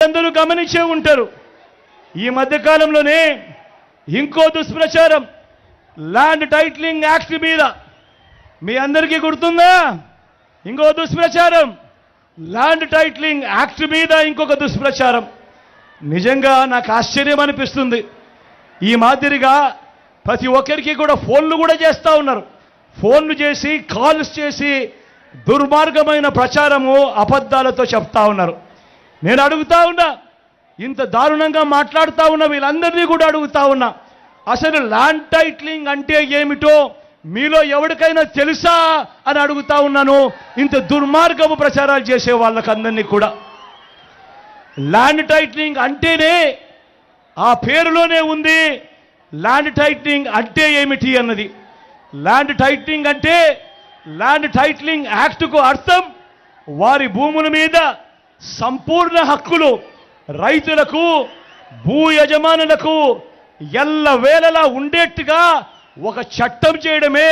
అందరూ గమనించే ఉంటారు. ఈ మధ్యకాలంలోనే ఇంకో దుష్ప్రచారం ల్యాండ్ టైటిలింగ్ యాక్ట్ మీద మీ అందరికీ గుర్తుందా? ఇంకో దుష్ప్రచారం ల్యాండ్ టైటిలింగ్ యాక్ట్ మీద ఇంకొక దుష్ప్రచారం. నిజంగా నాకు ఆశ్చర్యం అనిపిస్తుంది. ఈ మాదిరిగా ప్రతి ఒక్కరికి కూడా ఫోన్లు కూడా చేస్తూ ఉన్నారు. ఫోన్లు చేసి కాల్స్ చేసి దుర్మార్గమైన ప్రచారము అబద్ధాలతో చెప్తా ఉన్నారు. నేను అడుగుతా ఉన్నా, ఇంత దారుణంగా మాట్లాడుతూ ఉన్న వీళ్ళందరినీ కూడా అడుగుతా ఉన్నా, అసలు ల్యాండ్ టైటిలింగ్ అంటే ఏమిటో మీలో ఎవరికైనా తెలుసా అని అడుగుతా ఉన్నాను. ఇంత దుర్మార్గము ప్రచారాలు చేసే వాళ్ళకందరినీ కూడా. ల్యాండ్ టైటిలింగ్ అంటేనే ఆ పేరులోనే ఉంది ల్యాండ్ టైటిలింగ్ అంటే ఏమిటి అన్నది. ల్యాండ్ టైటిలింగ్ అంటే ల్యాండ్ టైటిలింగ్ యాక్ట్కు అర్థం వారి భూముల మీద సంపూర్ణ హక్కులు రైతులకు భూ యజమానులకు ఎల్లవేళలా ఉండేట్టుగా ఒక చట్టం చేయడమే,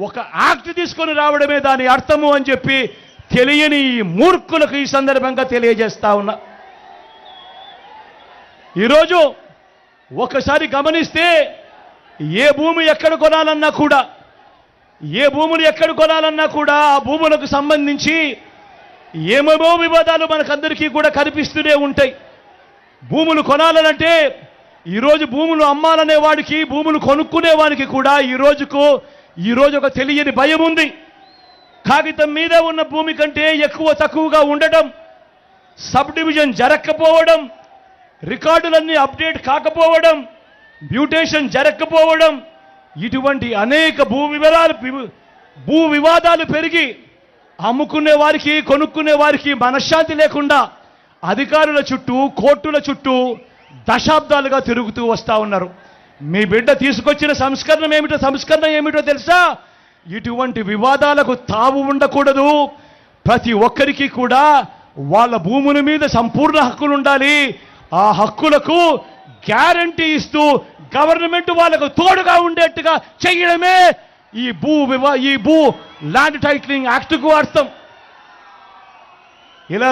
ఒక యాక్ట్ తీసుకొని రావడమే దాని అర్థము అని చెప్పి తెలియని ఈ మూర్ఖులకు ఈ సందర్భంగా తెలియజేస్తా ఉన్నా. ఈరోజు ఒకసారి గమనిస్తే ఏ భూమి ఎక్కడ కొనాలన్నా కూడా, ఏ భూములు ఎక్కడ కొనాలన్నా కూడా ఆ భూములకు సంబంధించి ఏమేమో వివాదాలు మనకందరికీ కూడా కనిపిస్తూనే ఉంటాయి. భూములు కొనాలనంటే ఈరోజు భూములు అమ్మాలనే వాడికి, భూములు కొనుక్కునే వాడికి కూడా ఈరోజు ఒక తెలియని భయం ఉంది. కాగితం మీద ఉన్న భూమి కంటే ఎక్కువ తక్కువగా ఉండటం, సబ్ డివిజన్ జరగకపోవడం, రికార్డులన్నీ అప్డేట్ కాకపోవడం, మ్యూటేషన్ జరగకపోవడం, ఇటువంటి అనేక భూ వివాదాలు పెరిగి అమ్ముకునే వారికి కొనుక్కునే వారికి మనశ్శాంతి లేకుండా అధికారుల చుట్టూ కోర్టుల చుట్టూ దశాబ్దాలుగా తిరుగుతూ వస్తూ ఉన్నారు. మీ బిడ్డ తీసుకొచ్చిన సంస్కరణ ఏమిటో తెలుసా? ఇటువంటి వివాదాలకు తావు ఉండకూడదు. ప్రతి ఒక్కరికి కూడా వాళ్ళ భూముల మీద సంపూర్ణ హక్కులు ఉండాలి. ఆ హక్కులకు గ్యారంటీ ఇస్తూ గవర్నమెంట్ వాళ్ళకు తోడుగా ఉండేట్టుగా చేయడమే ఈ భూ ల్యాండ్ టైటిలింగ్ యాక్ట్కు అర్థం. ఇలా